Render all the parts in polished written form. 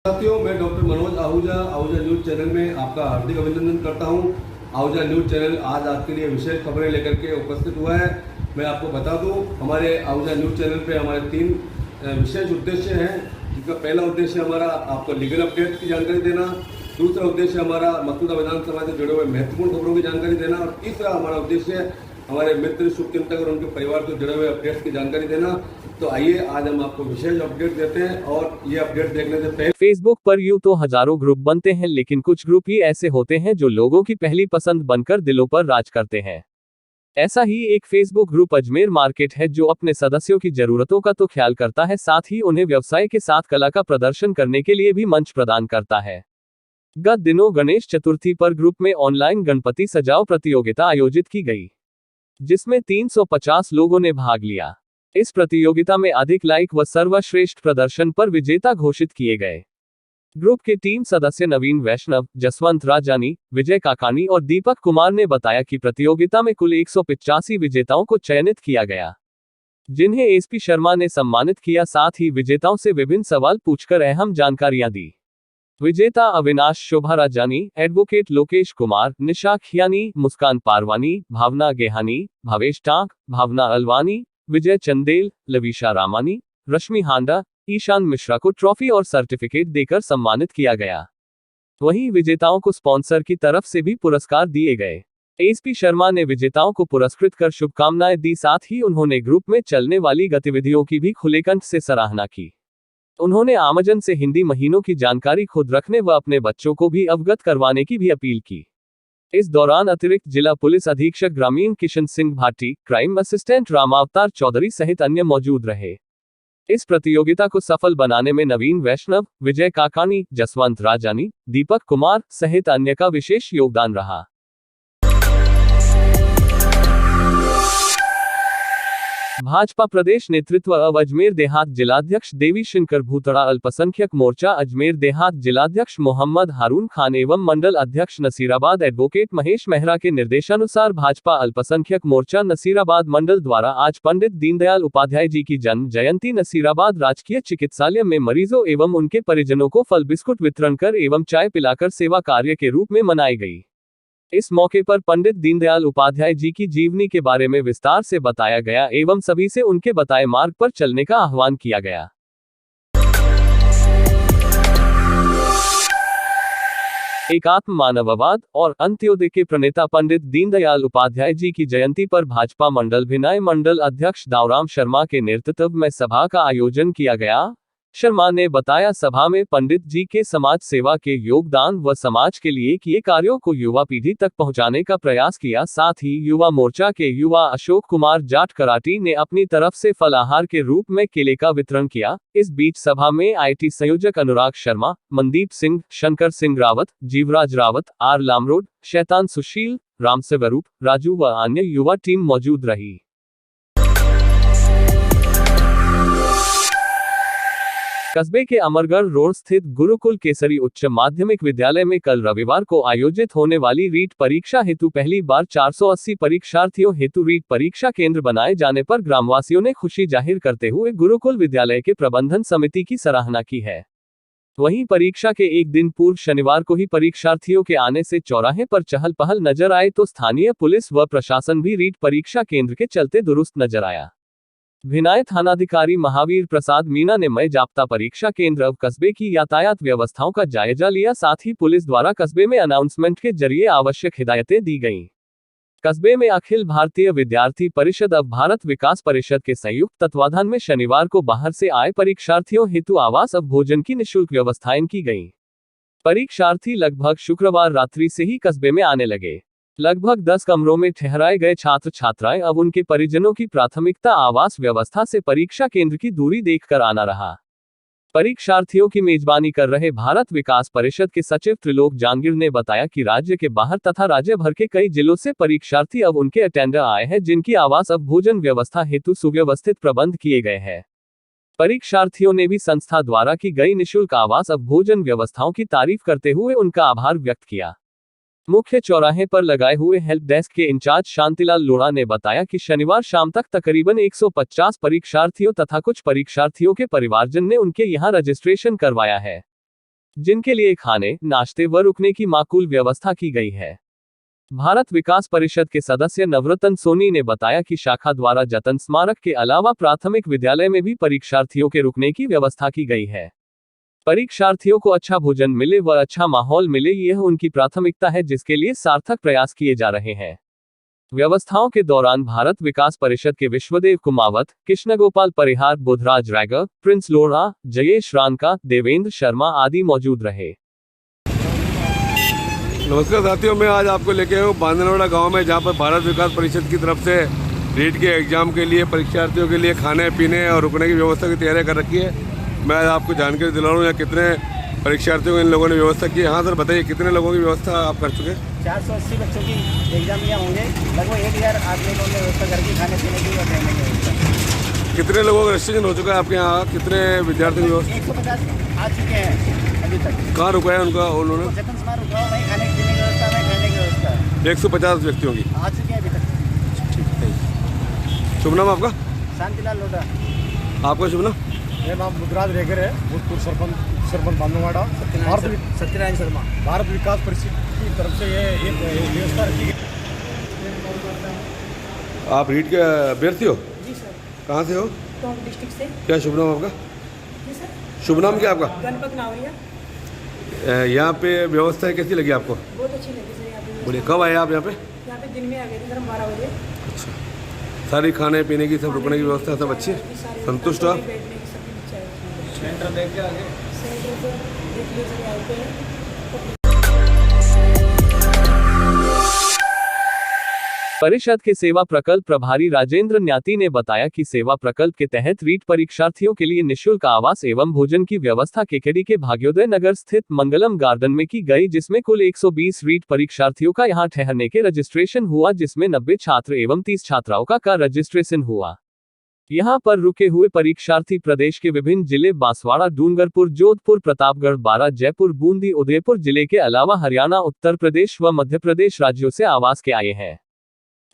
साथियों, मैं doctor Manoj Ahuja news channel में आपका हार्दिक अभिनंदन करता हूं। आहूजा न्यूज़ चैनल आज आपके लिए विशेष खबरें लेकर के उपस्थित हुआ है। मैं आपको बता दूं, हमारे आहूजा न्यूज़ चैनल पे हमारे 3 विशेष उद्देश्य हैं। जिसका पहला उद्देश्य हमारा आपको लीगल अपडेट की जानकारी देना, दूसरा उद्देश्य हमारा मसौदा विधानसभा से जुड़े हुए महत्वपूर्ण खबरों की जानकारी देना और तीसरा हमारा उद्देश्य हमारे मित्र शुभचिंतक और उनके परिवार से जुड़े हुए अपडेट्स की जानकारी देना। तो आइए आज हम आपको विशेष अपडेट देते हैं और ये अपडेट देखने से पहले फेसबुक पर यूं तो हजारों ग्रुप बनते हैं, लेकिन कुछ ग्रुप ही ऐसे होते हैं जो लोगों की पहली पसंद बनकर दिलों पर राज करते हैं। ऐसा ही एक फेसबुक ग्रुप अजमेर मार्केट है, जो अपने सदस्यों की जरूरतों का तो ख्याल करता है, साथ ही उन्हें व्यवसाय के साथ कला का प्रदर्शन करने के लिए भी मंच प्रदान करता है। गत दिनों गणेश चतुर्थी पर ग्रुप में ऑनलाइन गणपति सजाओ प्रतियोगिता आयोजित की गई, जिसमें 350 लोगों ने भाग लिया। इस प्रतियोगिता में अधिक लाइक व सर्वश्रेष्ठ प्रदर्शन पर विजेता घोषित किए गए। ग्रुप के टीम सदस्य नवीन वैष्णव, जसवंत राजानी, विजय काकानी और दीपक कुमार ने बताया कि प्रतियोगिता में कुल 185 विजेताओं को चयनित किया गया, जिन्हें एसपी शर्मा ने सम्मानित किया। साथ ही विजेताओं से विभिन्न सवाल पूछकर अहम जानकारियां दी। विजेता अविनाश शोभा राजानी, एडवोकेट लोकेश कुमार, निशा खियानी, मुस्कान पारवानी, भावना गेहानी, भावेश टांक, भावना अलवानी, विजय चंदेल, लवीशा रामानी, रश्मि हांडा, ईशान मिश्रा को ट्रॉफी और सर्टिफिकेट देकर सम्मानित किया गया। वहीं विजेताओं को स्पॉन्सर की तरफ से भी पुरस्कार दिए गए। एसपी शर्मा ने विजेताओं को पुरस्कृत कर शुभकामनाएं दी। साथ ही उन्होंने ग्रुप में चलने वाली गतिविधियों की भी खुले कंठ से सराहना की। उन्होंने आमजन से हिंदी महीनों की जानकारी खुद रखने व अपने बच्चों को भी अवगत करवाने की भी अपील की। इस दौरान अतिरिक्त जिला पुलिस अधीक्षक ग्रामीण किशन सिंह भाटी, क्राइम असिस्टेंट रामावतार चौधरी सहित अन्य मौजूद रहे। इस प्रतियोगिता को सफल बनाने में नवीन वैष्णव, विजय काकानी, जसवंत राजानी, दीपक कुमार सहित अन्य का विशेष योगदान रहा। भाजपा प्रदेश नेतृत्व अब अजमेर देहात जिलाध्यक्ष देवी शंकर भूतड़ा, अल्पसंख्यक मोर्चा अजमेर देहात जिलाध्यक्ष मोहम्मद हारून खान एवं मंडल अध्यक्ष नसीराबाद एडवोकेट महेश मेहरा के निर्देशानुसार भाजपा अल्पसंख्यक मोर्चा नसीराबाद मंडल द्वारा आज पंडित दीनदयाल उपाध्याय जी की जन्म जयंती नसीराबाद राजकीय चिकित्सालय में मरीजों एवं उनके परिजनों को फल बिस्कुट वितरण कर एवं चाय पिलाकर सेवा कार्य के रूप में मनाई गई। इस मौके पर पंडित दीनदयाल उपाध्याय जी की जीवनी के बारे में विस्तार से बताया गया एवं सभी से उनके बताए मार्ग पर चलने का आह्वान किया गया। एकात्म मानववाद और अंत्योदय के प्रणेता पंडित दीनदयाल उपाध्याय जी की जयंती पर भाजपा मंडल भिनाय मंडल अध्यक्ष दावराम शर्मा के नेतृत्व में सभा का आयोजन किया गया। शर्मा ने बताया, सभा में पंडित जी के समाज सेवा के योगदान व समाज के लिए किए कार्यों को युवा पीढ़ी तक पहुंचाने का प्रयास किया। साथ ही युवा मोर्चा के युवा अशोक कुमार जाट कराटी ने अपनी तरफ से फल आहार के रूप में केले का वितरण किया। इस बीच सभा में आईटी संयोजक अनुराग शर्मा, मनदीप सिंह, शंकर सिंह रावत, जीवराज रावत, आर लामरोड, शैतान सुशील, रामसेवरूप, राजू व अन्य युवा टीम मौजूद रही। कस्बे के अमरगढ़ रोड स्थित गुरुकुल केसरी उच्च माध्यमिक विद्यालय में कल रविवार को आयोजित होने वाली रीट परीक्षा हेतु पहली बार 480 परीक्षार्थियों हेतु रीट परीक्षा केंद्र बनाए जाने पर ग्रामवासियों ने खुशी जाहिर करते हुए गुरुकुल विद्यालय के प्रबंधन समिति की सराहना की है। वहीं परीक्षा के एक दिन पूर्व शनिवार को ही परीक्षार्थियों के आने से चौराहे पर चहल पहल नजर आए, तो स्थानीय पुलिस व प्रशासन भी रीट परीक्षा केंद्र के चलते दुरुस्त नजर आया। भिनाय थानाधिकारी महावीर प्रसाद मीणा ने मई जाप्ता परीक्षा केंद्र अब कस्बे की यातायात व्यवस्थाओं का जायजा लिया। साथ ही पुलिस द्वारा कस्बे में अनाउंसमेंट के जरिए आवश्यक हिदायतें दी गईं। कस्बे में अखिल भारतीय विद्यार्थी परिषद अब भारत विकास परिषद के संयुक्त तत्वाधान में शनिवार को बाहर से आए परीक्षार्थियों हेतु आवास अब भोजन की निःशुल्क व्यवस्थाएं की गईं। परीक्षार्थी लगभग शुक्रवार रात्रि से ही कस्बे में आने लगे। लगभग 10 कमरों में ठहराए गए छात्र छात्राएं अब उनके परिजनों की प्राथमिकता आवास व्यवस्था से परीक्षा केंद्र की दूरी देखकर आना रहा। परीक्षार्थियों की मेजबानी कर रहे भारत विकास परिषद के सचिव त्रिलोक जांगीर ने बताया कि राज्य के बाहर तथा राज्य भर के कई जिलों से परीक्षार्थी अब उनके अटेंडर आए हैं, जिनकी आवास अब भोजन व्यवस्था हेतु सुव्यवस्थित प्रबंध किए गए हैं। परीक्षार्थियों ने भी संस्था द्वारा की गई निःशुल्क आवास अब भोजन व्यवस्थाओं की तारीफ करते हुए उनका आभार व्यक्त किया। मुख्य चौराहे पर लगाए हुए हेल्प डेस्क के इंचार्ज शांतिलाल लोढ़ा ने बताया कि शनिवार शाम तक तकरीबन 150 परीक्षार्थियों तथा कुछ परीक्षार्थियों के परिवारजन ने उनके यहां रजिस्ट्रेशन करवाया है। जिनके लिए खाने, नाश्ते व रुकने की माकूल व्यवस्था की गई है। भारत विकास परिषद के सदस्य नवरतन सोनी ने बताया कि शाखा द्वारा जतन स्मारक के अलावा प्राथमिक विद्यालय में भी परीक्षार्थियों के रुकने की व्यवस्था की गई है। परीक्षार्थियों को अच्छा भोजन मिले व अच्छा माहौल मिले, यह उनकी प्राथमिकता है, जिसके लिए सार्थक प्रयास किए जा रहे हैं। व्यवस्थाओं के दौरान भारत विकास परिषद के विश्वदेव कुमावत, कृष्णगोपाल परिहार, बुधराज रैगर, प्रिंस लोढ़ा, जयेश रानका, देवेंद्र शर्मा आदि मौजूद रहे। नमस्कार साथियों, मैं आज आपको लेके आया हूँ बांदनवाड़ा गांव में, जहां पर भारत विकास परिषद की तरफ से रीट के एग्ज़ाम के लिए परीक्षार्थियों के लिए खाने पीने और रुकने की व्यवस्था की तैयारी कर रखी है। मैं आज आपको जानकारी दिला रहा हूँ यहाँ कितने परीक्षार्थियों को इन लोगों ने व्यवस्था की है। हाँ सर, बताइए कितने लोगों की व्यवस्था आप कर चुके हैं? 480 बच्चों की एग्ज़ाम यहाँ होंगे। लगभग 1000 आदमी लोगों ने व्यवस्था करके खाने पीने की और रहने की व्यवस्था। कितने लोगों का रजिस्ट्रेशन हो चुका है आपके यहाँ? कितने विद्यार्थी की व्यवस्था? 150 आ चुके हैं अभी तक। कहाँ रुका है उनका उन्होंने? जतन स्मारक रुका हुआ, वहीं खाने पीने की व्यवस्था, वहीं रहने की व्यवस्था 150 व्यक्तियों की आ चुके हैं अभी तक। शुभ नाम आपका? शांतिलाल लोढ़ा। आपका शुभ नाम? मेरा नाम बुधराज रेगर है, भूतपूर्व सरपंच बांदनवाड़ा। सत्यनारायण शर्मा। भारत विकास परिषद की तरफ से ये व्यवस्था रखी गई। आप रीट के अभ्यर्थी हो? जी सर। कहाँ से हो? टोंक डिस्ट्रिक्ट से। क्या शुभ नाम आपका? जी सर। शुभ नाम क्या आपका? गणपत नावरिया। यहाँ पे व्यवस्था कैसी लगी आपको? बहुत अच्छी लगी सर यहाँ पे। बोलिए, कब आए आप यहाँ पे? यहाँ पे दिन में आ गए थे सर, हम 12 बजे। अच्छा, सारी खाने पीने की सब रुकने की व्यवस्था सब अच्छी है? संतुष्ट हो आप? बैठने की सब अच्छा है। सेंटर देख के आगे। सेंटर पे देख लीजिए सर, यहाँ पे परिषद के सेवा प्रकल्प प्रभारी राजेंद्र न्याती ने बताया कि सेवा प्रकल्प के तहत रीट परीक्षार्थियों के लिए निःशुल्क आवास एवं भोजन की व्यवस्था केकेडी के भाग्योदय नगर स्थित मंगलम गार्डन में की गई, जिसमें कुल 120 रीट परीक्षार्थियों का यहां ठहरने के रजिस्ट्रेशन हुआ, जिसमें 90 छात्र एवं 30 छात्राओं का रजिस्ट्रेशन हुआ। यहां पर रुके हुए परीक्षार्थी प्रदेश के विभिन्न जिले बांसवाड़ा, डूंगरपुर, जोधपुर, प्रतापगढ़, बारां, जयपुर, बूंदी, उदयपुर जिले के अलावा हरियाणा, उत्तर प्रदेश व मध्य प्रदेश राज्यों से आवास के आए हैं।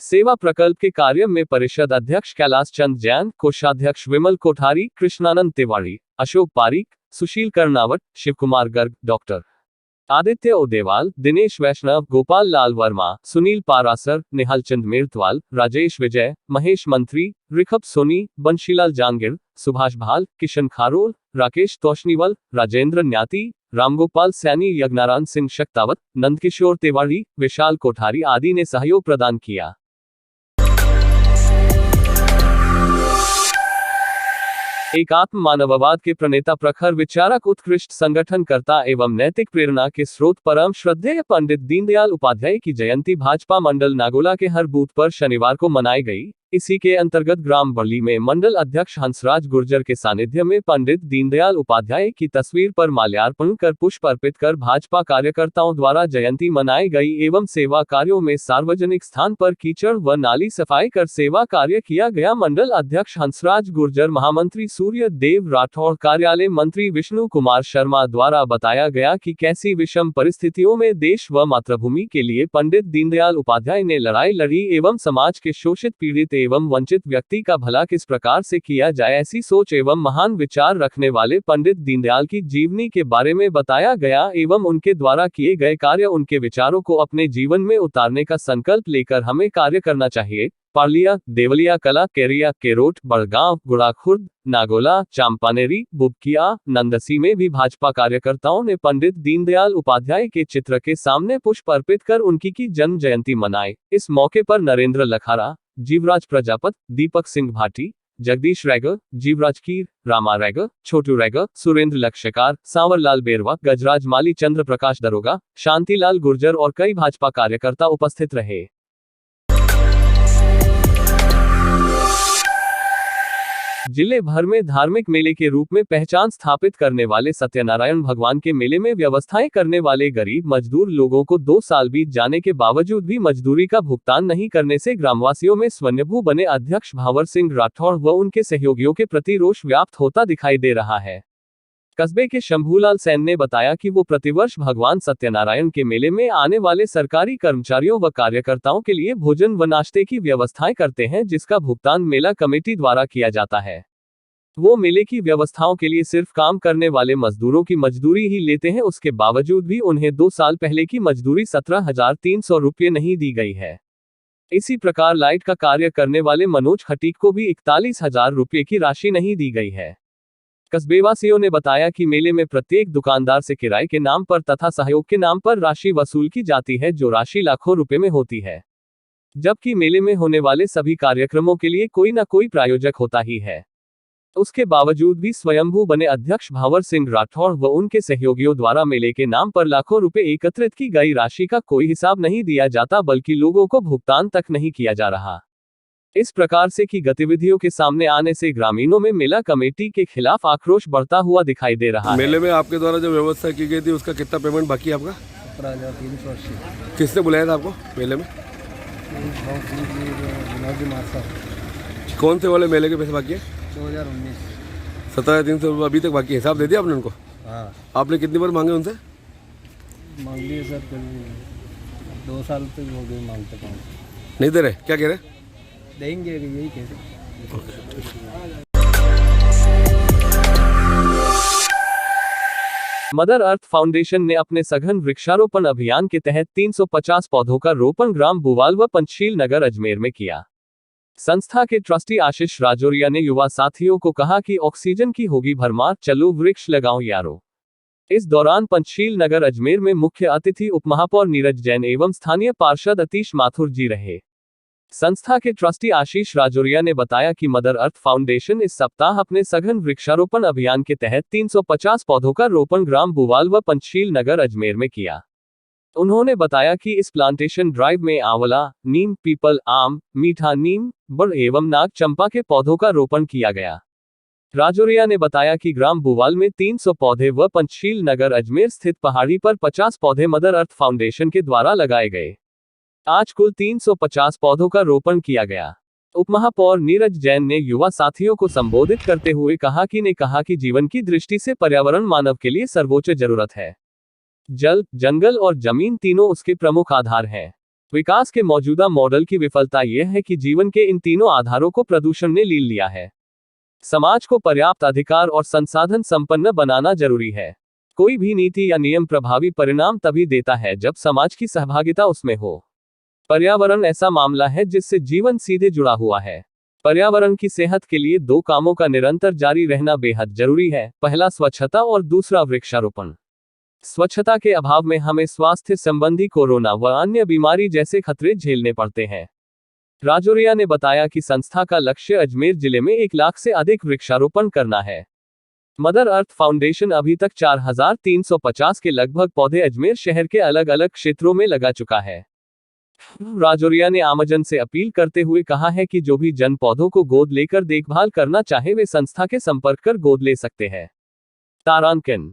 सेवा प्रकल्प के कार्य में परिषद अध्यक्ष कैलाश चंद जैन, कोषाध्यक्ष विमल कोठारी, कृष्णानंद तिवारी, अशोक पारीक, सुशील कर्नावट, शिव कुमार गर्ग, डॉक्टर आदित्य ओदेवाल, दिनेश वैष्णव, गोपाल लाल वर्मा, सुनील पारासर, निहाल चंद मिर्तवाल, राजेश विजय, महेश मंत्री, रिखब सोनी, बंशीलाल जांगिड़, सुभाष भाल, किशन खारोल, राकेश तोशनीवल, राजेंद्र न्याती, रामगोपाल सैनी, यज्ञनारायण सिंह शक्तावत, नंदकिशोर तिवारी, विशाल कोठारी आदि ने सहयोग प्रदान किया। एकात्म मानववाद के प्रणेता, प्रखर विचारक, उत्कृष्ट संगठनकर्ता एवं नैतिक प्रेरणा के स्रोत परम श्रद्धेय पंडित दीनदयाल उपाध्याय की जयंती भाजपा मंडल नागोला के हर बूथ पर शनिवार को मनाई गई। इसी के अंतर्गत ग्राम बरली में मंडल अध्यक्ष हंसराज गुर्जर के सानिध्य में पंडित दीनदयाल उपाध्याय की तस्वीर पर माल्यार्पण कर पुष्प अर्पित कर भाजपा कार्यकर्ताओं द्वारा जयंती मनाई गई एवं सेवा कार्यों में सार्वजनिक स्थान पर कीचड़ व नाली सफाई कर सेवा कार्य किया गया। मंडल अध्यक्ष हंसराज गुर्जर, महामंत्री सूर्य देव राठौड़, कार्यालय मंत्री विष्णु कुमार शर्मा द्वारा बताया गया कि कैसी विषम परिस्थितियों में देश व मातृभूमि के लिए पंडित दीनदयाल उपाध्याय ने लड़ाई लड़ी एवं समाज के शोषित, पीड़ित एवं वंचित व्यक्ति का भला किस प्रकार से किया जाए, ऐसी सोच एवं महान विचार रखने वाले पंडित दीनदयाल की जीवनी के बारे में बताया गया एवं उनके द्वारा किए गए कार्य, उनके विचारों को अपने जीवन में उतारने का संकल्प लेकर हमें कार्य करना चाहिए। पार्लिया, देवलिया कला, केरिया, केरोट, बड़गांव, गुड़ाखुर्द, नागोला, चांपानेरी, बुबकिया, नंदसी में भी भाजपा कार्यकर्ताओं ने पंडित दीनदयाल उपाध्याय के चित्र के सामने पुष्प अर्पित कर उनकी की जन्म जयंती मनाई। इस मौके पर नरेंद्र लखारा, जीवराज प्रजापत, दीपक सिंह भाटी, जगदीश रैगर, जीवराज कीर, रामा रैगर, छोटू रैगर, सुरेंद्र लक्ष्यकार, सांवरलाल बेरवा, गजराज माली, चंद्र प्रकाश दरोगा, शांतिलाल गुर्जर और कई भाजपा कार्यकर्ता उपस्थित रहे। जिले भर में धार्मिक मेले के रूप में पहचान स्थापित करने वाले सत्यनारायण भगवान के मेले में व्यवस्थाएं करने वाले गरीब मजदूर लोगों को 2 साल बीत जाने के बावजूद भी मजदूरी का भुगतान नहीं करने से ग्रामवासियों में स्वयंभू बने अध्यक्ष भावर सिंह राठौड़ व उनके सहयोगियों के प्रति रोष व्याप्त होता दिखाई दे रहा है। कस्बे के शंभूलाल सैन ने बताया कि वो प्रतिवर्ष भगवान सत्यनारायण के मेले में आने वाले सरकारी कर्मचारियों व कार्यकर्ताओं के लिए भोजन व नाश्ते की व्यवस्थाएं करते हैं, जिसका भुगतान मेला कमेटी द्वारा किया जाता है। वो मेले की व्यवस्थाओं के लिए सिर्फ काम करने वाले मजदूरों की मजदूरी ही लेते हैं, उसके बावजूद भी उन्हें 2 साल पहले की मजदूरी 17,300 रुपये नहीं दी गई है। इसी प्रकार लाइट का कार्य करने वाले मनोज खटीक को भी 41,000 रुपये की राशि नहीं दी गई है। कस्बेवासियों ने बताया कि मेले में प्रत्येक दुकानदार से किराए के नाम पर तथा सहयोग के नाम पर राशि वसूल की जाती है, जो राशि लाखों रुपए में होती है। जबकि मेले में होने वाले सभी कार्यक्रमों के लिए कोई न कोई प्रायोजक होता ही है। उसके बावजूद भी स्वयंभू बने अध्यक्ष भावर सिंह राठौड़ व उनके सहयोगियों द्वारा मेले के नाम पर लाखों रुपए एकत्रित की गई राशि का कोई हिसाब नहीं दिया जाता, बल्कि लोगों को भुगतान तक नहीं किया जा रहा। इस प्रकार से की गतिविधियों के सामने आने से ग्रामीणों में मेला कमेटी के खिलाफ आक्रोश बढ़ता हुआ दिखाई दे रहा है। मेले में आपके द्वारा जो व्यवस्था की गई थी उसका कितना पेमेंट बाकी है आपका? 17,380। किसने बुलाया था आपको मेले में? कौन से वाले मेले के पैसे बाकी है? 2019। 17,300 अभी तक बाकी है। हिसाब दे दिया आपने उनको? हाँ, आपने कितनी बार मांगे उनसे? मांग लिए सर, करीब 2 साल तक हो गए मांगते पाँच। नहीं दे रहे? क्या कह रहे? देंगे, यही कहते। मदर अर्थ फाउंडेशन ने अपने सघन वृक्षारोपण अभियान के तहत 350 पौधों का रोपण ग्राम बुवाल व पंचशील नगर अजमेर में किया। संस्था के ट्रस्टी आशीष राजौरिया ने युवा साथियों को कहा कि ऑक्सीजन की होगी भरमार, चलो वृक्ष लगाओ यारो। इस दौरान पंचशील नगर अजमेर में मुख्य अतिथि उपमहापौर नीरज जैन एवं स्थानीय पार्षद अतीश माथुर जी रहे। संस्था के ट्रस्टी आशीष राजौरिया ने बताया कि मदर अर्थ फाउंडेशन इस सप्ताह अपने सघन वृक्षारोपण अभियान के तहत 350 पौधों का रोपण ग्राम बुवाल व पंचशील नगर अजमेर में किया। उन्होंने बताया कि इस प्लांटेशन ड्राइव में आंवला, नीम, पीपल, आम, मीठा नीम, बड़ एवं नाग चंपा के पौधों का रोपण किया गया। राजौरिया ने बताया कि ग्राम बुवाल में 300 पौधे व पंचशील नगर अजमेर स्थित पहाड़ी पर 50 पौधे मदर अर्थ फाउंडेशन के द्वारा लगाए गए। आज कुल 350 पौधों का रोपण किया गया। उपमहापौर नीरज जैन ने युवा साथियों को संबोधित करते हुए कहा कि जीवन की दृष्टि से पर्यावरण मानव के लिए सर्वोच्च जरूरत है। जल, जंगल और जमीन तीनों उसके प्रमुख आधार हैं। विकास के मौजूदा मॉडल की विफलता यह है कि जीवन के इन तीनों आधारों को प्रदूषण ने लील लिया है। समाज को पर्याप्त अधिकार और संसाधन संपन्न बनाना जरूरी है। कोई भी नीति या नियम प्रभावी परिणाम तभी देता है जब समाज की सहभागिता उसमें हो। पर्यावरण ऐसा मामला है जिससे जीवन सीधे जुड़ा हुआ है। पर्यावरण की सेहत के लिए 2 कामों का निरंतर जारी रहना बेहद जरूरी है। पहला स्वच्छता और दूसरा वृक्षारोपण। स्वच्छता के अभाव में हमें स्वास्थ्य संबंधी कोरोना व अन्य बीमारी जैसे खतरे झेलने पड़ते हैं। राजौरिया ने बताया कि संस्था का लक्ष्य अजमेर जिले में 1 लाख से अधिक वृक्षारोपण करना है। मदर अर्थ फाउंडेशन अभी तक 4,350 के लगभग पौधे अजमेर शहर के अलग अलग क्षेत्रों में लगा चुका है। राजौरिया ने आमजन से अपील करते हुए कहा है कि जो भी जन पौधों को गोद लेकर देखभाल करना चाहे वे संस्था के संपर्क कर गोद ले सकते हैं। तारांकन।